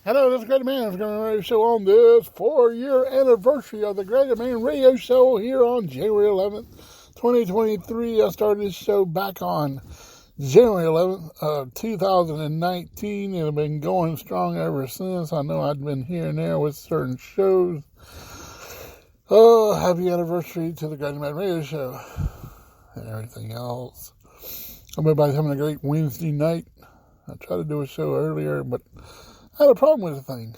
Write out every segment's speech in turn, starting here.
Hello, this is Greater Man. It's going to radio show on this 4-year anniversary of the Greater Man radio show here on January 11th, 2023. I started this show back on January 11th of 2019 and have been going strong ever since. I know I've been here and there with certain shows. Oh, happy anniversary to the Greater Man radio show and everything else. Hope everybody's having a great Wednesday night. I tried to do a show earlier, but I had a problem with the thing.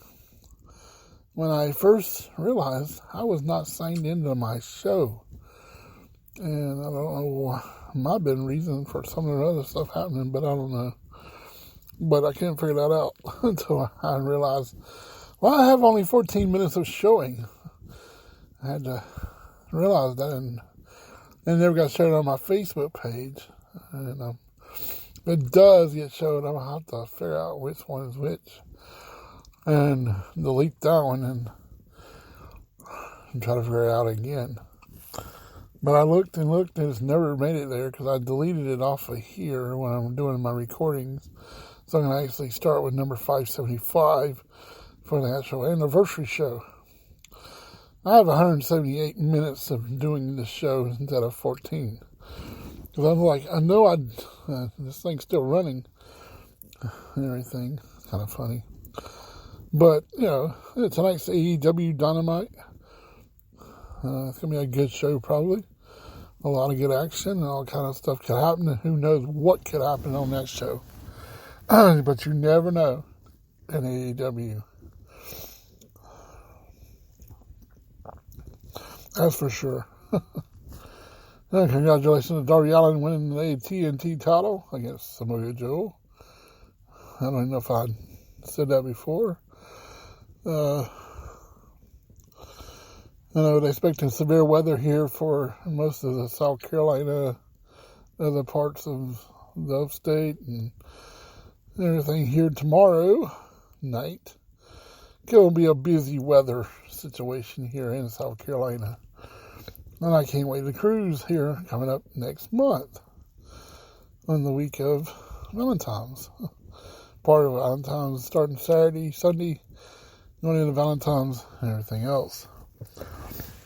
When I first realized I was not signed into my show. And I don't know, might have been reason for some of the other stuff happening, but I don't know. But I couldn't figure that out until I realized, well, I have only 14 minutes of showing. I had to realize that, and it never got shared on my Facebook page. And if it does get showed, I'm going to have to figure out which one is which. And delete that one and try to figure it out again. But I looked and it's never made it there because I deleted it off of here when I'm doing my recordings. So I'm going to actually start with number 575 for the actual anniversary show. I have 178 minutes of doing this show instead of 14. Because I'm like, I know this thing's still running and everything. It's kind of funny. But, you know, tonight's AEW Dynamite. It's going to be a good show, probably. A lot of good action and all kind of stuff could happen. And who knows what could happen on that show. But you never know in AEW. That's for sure. Congratulations to Darby Allin winning the TNT title against Samoa Joe. I don't know if I said that before. I know they're expecting severe weather here for most of the South Carolina, other parts of the upstate and everything here tomorrow night. It's going to be a busy weather situation here in South Carolina. And I can't wait to cruise here coming up next month on the week of Valentine's. Part of Valentine's starting Saturday, Sunday, going into Valentine's and everything else.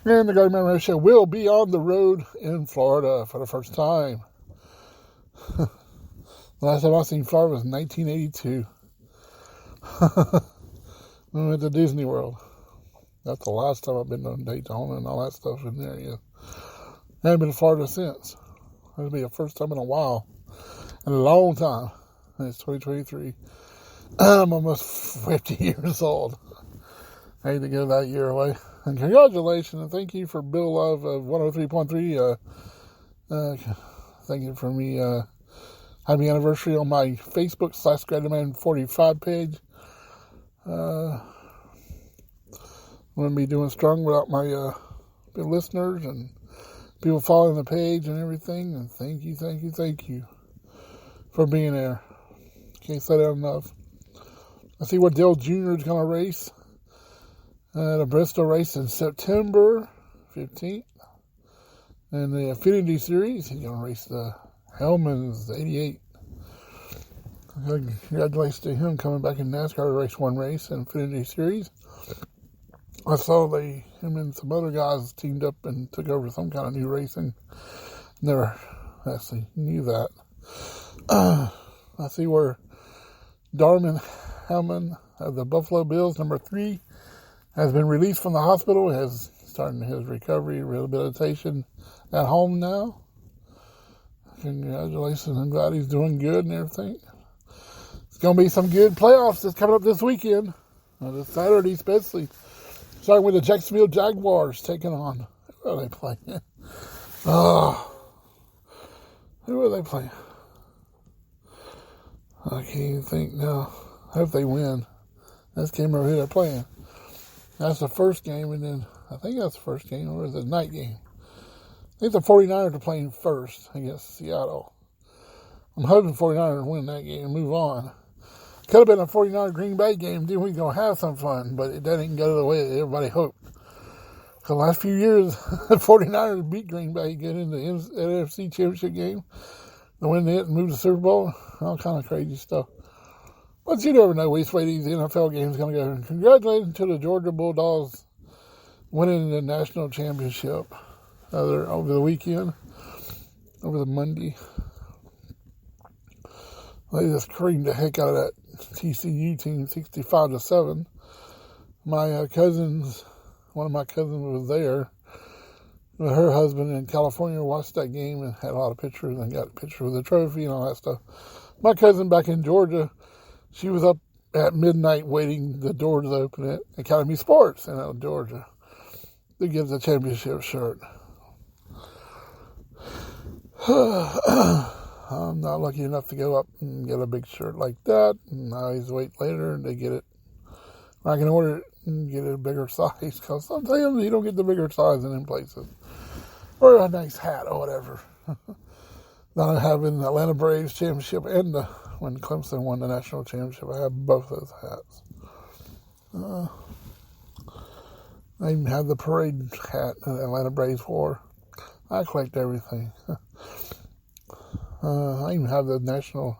And the Greater Man Radio Show will be on the road in Florida for the first time. The last time I seen Florida was 1982. We went to Disney World. That's the last time I've been to Daytona and all that stuff in there. Yeah. I haven't been to Florida since. It'll be the first time in a while. In a long time. And it's 2023. I'm almost 50 years old. I hate to give that year away. And congratulations and thank you for Bill Love of 103.3. Thank you for me happy anniversary on my Facebook /GreaterMan45 page. I'm going to be doing strong without my listeners and people following the page and everything. And thank you for being there. Can't say that enough. I see where Dale Jr. is going to race at a Bristol race in September 15th. And the Affinity Series, he's going to race the Hellman's 88. Congratulations to him coming back in NASCAR to race one race in Affinity Series. I saw him and some other guys teamed up and took over some kind of new racing. Never actually knew that. I see where Darman Hellman of the Buffalo Bills, number 3, has been released from the hospital, has started his recovery, rehabilitation at home now. Congratulations. I'm glad he's doing good and everything. It's going to be some good playoffs that's coming up this weekend. This Saturday especially. Starting with the Jacksonville Jaguars taking on. Who are they playing? Who are they playing? I can't even think now. I hope they win. That's game over here they're playing. That's the first game, and then I think that's the first game, or is it the night game? I think the 49ers are playing first against Seattle. I'm hoping the 49ers win that game and move on. Could have been a 49er Green Bay game, then we're going to have some fun, but it didn't go the way that everybody hoped. The last few years, the 49ers beat Green Bay, get in the NFC Championship game, to win it and move to the Super Bowl, all kind of crazy stuff. But you never know which way these NFL games going to go. And congratulations to the Georgia Bulldogs winning the national championship over the weekend, over the Monday. They just creamed the heck out of that TCU team, 65-7. My cousins, one of my cousins was there with her husband in California, watched that game and had a lot of pictures and got a picture with the trophy and all that stuff. My cousin back in Georgia, she was up at midnight waiting the door to open at Academy Sports in Georgia to give the championship shirt. I'm not lucky enough to go up and get a big shirt like that, and I always wait later to get it. I can order it and get it a bigger size, because sometimes you don't get the bigger size in them places. Or a nice hat or whatever. Not having the Atlanta Braves championship and when Clemson won the national championship, I have both those hats. I even have the parade hat that Atlanta Braves wore. I collect everything. I even have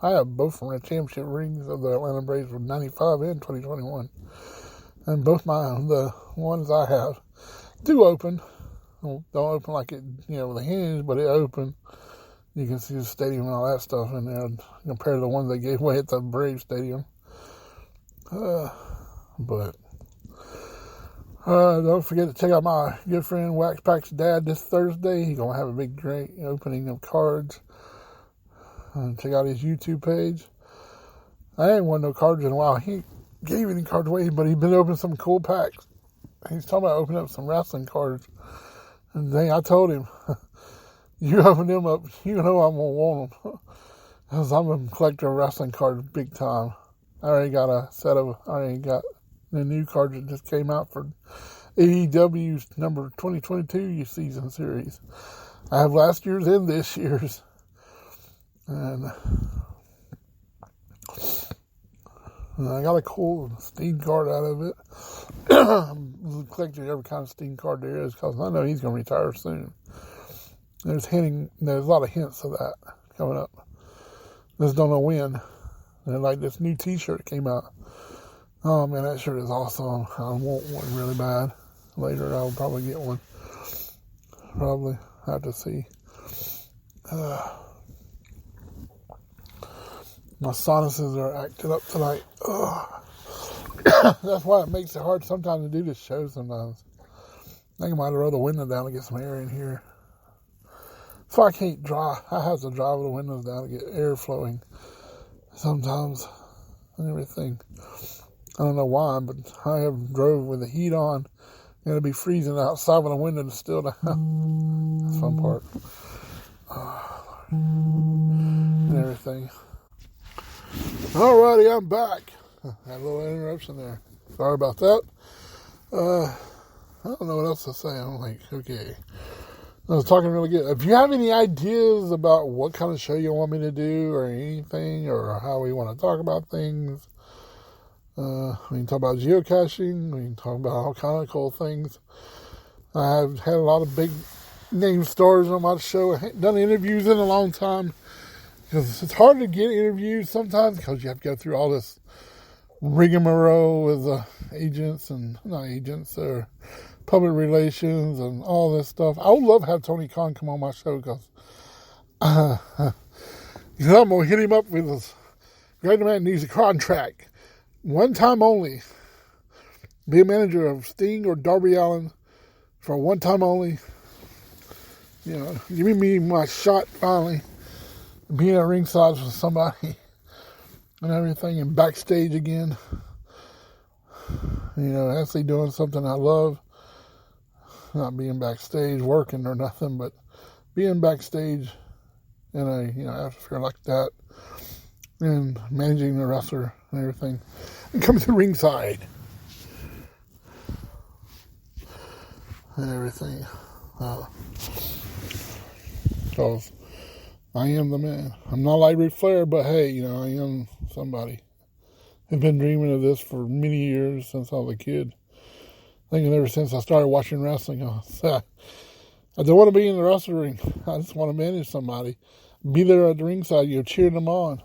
I have both from the championship rings of the Atlanta Braves from 95 and 2021. And both the ones I have do open. Don't open like it, with a hinge, but it open. You can see the stadium and all that stuff in there compared to the ones they gave away at the Braves Stadium. But don't forget to check out my good friend Wax Pack's dad this Thursday. He's going to have a big, great opening of cards. Check out his YouTube page. I ain't won no cards in a while. He gave any cards away, but he's been opening some cool packs. He's talking about opening up some wrestling cards. And dang, I told him, you open them up, you know I'm going to want them. Because I'm a collector of wrestling cards big time. I already got the new cards that just came out for AEW's number 2022 season series. I have last year's and this year's. And I got a cool Steen card out of it. I'm collecting every kind of Steen card there is, because I know he's going to retire soon. There's a lot of hints of that coming up. Just don't know when. And like this new t-shirt came out. Oh man, that shirt is awesome. I want one really bad. Later I'll probably get one. Probably. Have to see. My sinuses are acting up tonight. That's why it makes it hard sometimes to do this show sometimes. I think I might roll the window down to get some air in here. So I can't drive. I have to drive the windows down to get air flowing sometimes and everything. I don't know why, but I have drove with the heat on and it'll be freezing outside when the window is still down. That's the fun part. And everything. Alrighty, I'm back. Had a little interruption there. Sorry about that. I don't know what else to say. I'm like, okay. I was talking really good. If you have any ideas about what kind of show you want me to do or anything, or how we want to talk about things, we can talk about geocaching. We can talk about all kind of cool things. I've had a lot of big name stars on my show. I haven't done interviews in a long time, because it's hard to get interviews sometimes, because you have to go through all this rigmarole with agents and not agents or public relations and all this stuff. I would love to have Tony Khan come on my show, because I'm going to hit him up with this great man needs a contract. One time only. Be a manager of Sting or Darby Allin for one time only. Give me my shot finally. Being at ringside with somebody and everything, and backstage again. Actually doing something I love. Not being backstage working or nothing, but being backstage in a atmosphere like that. and managing the wrestler and everything, and coming to ringside and everything. Because I am the man. I'm not like Ric Flair, but hey, I am somebody. I've been dreaming of this for many years since I was a kid. I think ever since I started watching wrestling, I don't want to be in the wrestling ring. I just want to manage somebody. Be there at the ringside, cheering them on.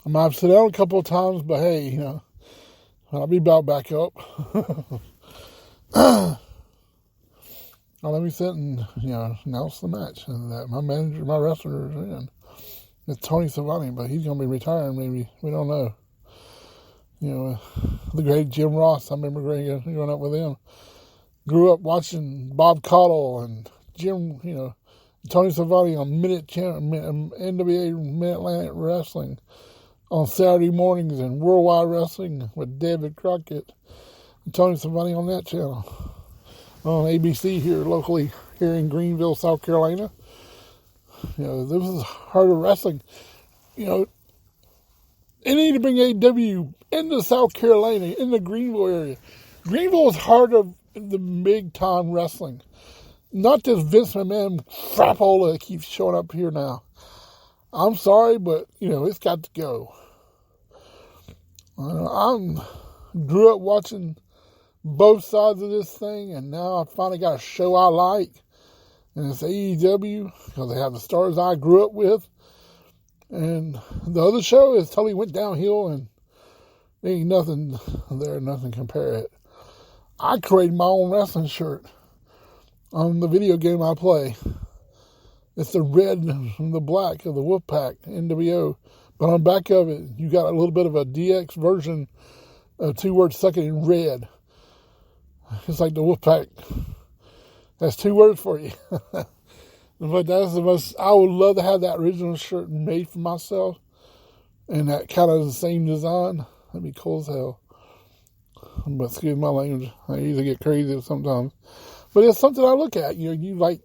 I might have sit down a couple of times, but hey, I'll be about back up. Now let me sit and, announce the match. And that my wrestler is in. It's Tony Schiavone, but he's going to be retiring maybe. We don't know. The great Jim Ross, I remember growing up with him. Grew up watching Bob Caudle and Jim, Tony Schiavone on NWA Mid-Atlantic Wrestling on Saturday mornings and Worldwide Wrestling with David Crockett and Tony Schiavone on that channel. On ABC here locally, here in Greenville, South Carolina. This is Heart of Wrestling. They need to bring AEW into South Carolina, in the Greenville area. Greenville is heart of the big time wrestling. Not this Vince McMahon crapola that keeps showing up here now. I'm sorry, but, it's got to go. I grew up watching both sides of this thing, and now I finally got a show I like, and it's AEW, because they have the stars I grew up with, and the other show is totally went downhill, and there ain't nothing there, nothing compare it. I created my own wrestling shirt on the video game I play. It's the red and the black of the Wolfpack NWO, but on the back of it, you got a little bit of a DX version of 2 words stuck in red. It's like the Wolfpack. That's 2 words for you. But that's the most, I would love to have that original shirt made for myself. And that kind of the same design. That'd be cool as hell. But excuse my language. I usually get crazy sometimes. But it's something I look at. I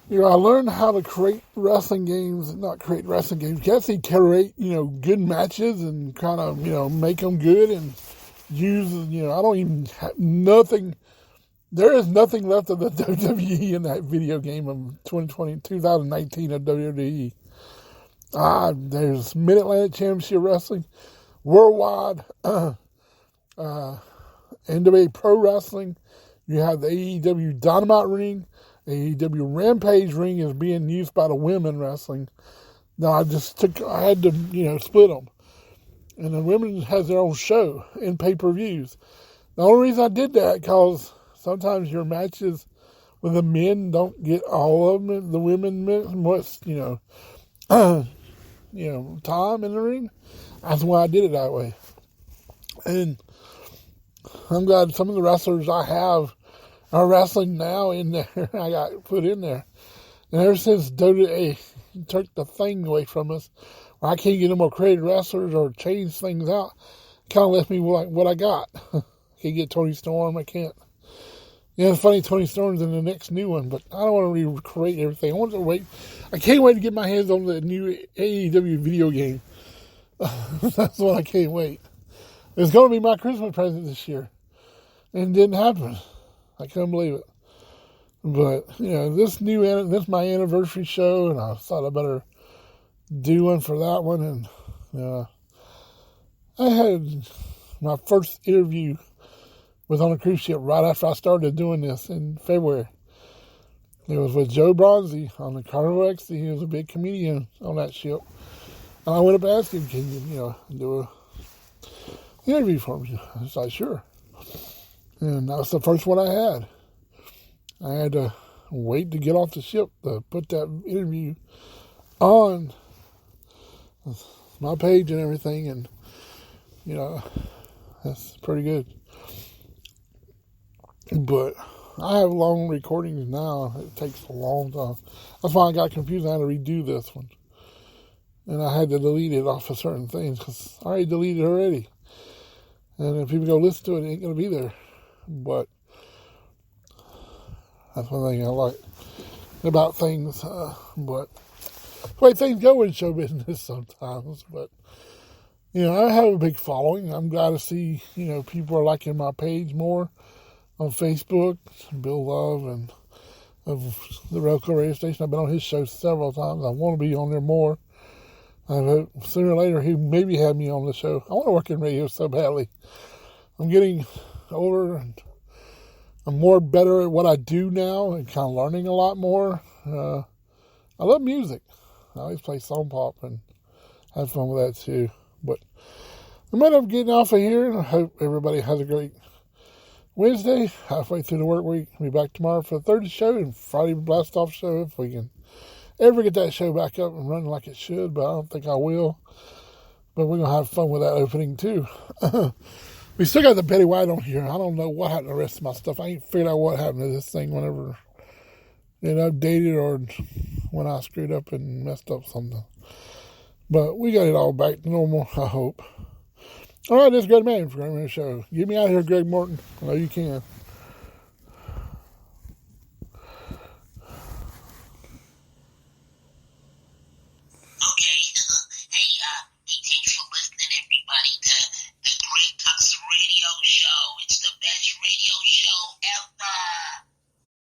learned how to create wrestling games. Not create wrestling games. You actually create, good matches and kind of, make them good and use, I don't even have nothing. There is nothing left of the WWE in that video game of 2019 of WWE. There's Mid-Atlantic Championship Wrestling, Worldwide, NWA Pro Wrestling. You have the AEW Dynamite Ring. AEW Rampage Ring is being used by the women wrestling. Now I had to, split them. And the women has their own show in pay-per-views. The only reason I did that, because sometimes your matches with the men don't get all of them. The women much, time in the ring. That's why I did it that way. And I'm glad some of the wrestlers I have are wrestling now in there. I got put in there. And ever since WWE took the thing away from us, where I can't get no more creative wrestlers or change things out, kind of left me like what I got. Can't get Tony Storm. I can't. It's funny, Tony Storm's in the next new one, but I don't want to recreate everything. I want to wait. I can't wait to get my hands on the new AEW video game. That's what I can't wait. It's going to be my Christmas present this year. And it didn't happen. I couldn't believe it. But, this is my anniversary show, and I thought I better do one for that one. And I had my first interview was on a cruise ship right after I started doing this in February. It was with Joe Bronzy on the Carnival XD. He was a big comedian on that ship. And I went up and asked him, can you, do a interview for me? I was like, sure. And that was the first one I had. I had to wait to get off the ship to put that interview on my page and everything. And, that's pretty good. But I have long recordings now. It takes a long time. That's why I got confused. I had to redo this one. And I had to delete it off of certain things because I already deleted it already. And if people go listen to it, it ain't going to be there. But that's one thing I like about things. But the way things go in show business sometimes. But, you know, I have a big following. I'm glad to see, you know, people are liking my page more on Facebook. Bill Love and of the Relco radio station. I've been on his show several times. I want to be on there more. I hope sooner or later he maybe have me on the show. I want to work in radio so badly. I'm getting older and I'm more better at what I do now and kind of learning a lot more. I love music. I always play song pop and have fun with that too. But I'm going to be getting off of here. I hope everybody has a great Wednesday, halfway through the work week. I'll be back tomorrow for the Thursday show and Friday blast off show if we can ever get that show back up and running like it should, but I don't think I will. But we're going to have fun with that opening too. We still got the Betty White on here. I don't know what happened to the rest of my stuff. I ain't figured out what happened to this thing whenever it updated or when I screwed up and messed up something. But we got it all back to normal, I hope. All right, this is Greg Man for Greg Man Show. Get me out of here, Greg Morton. I know you can.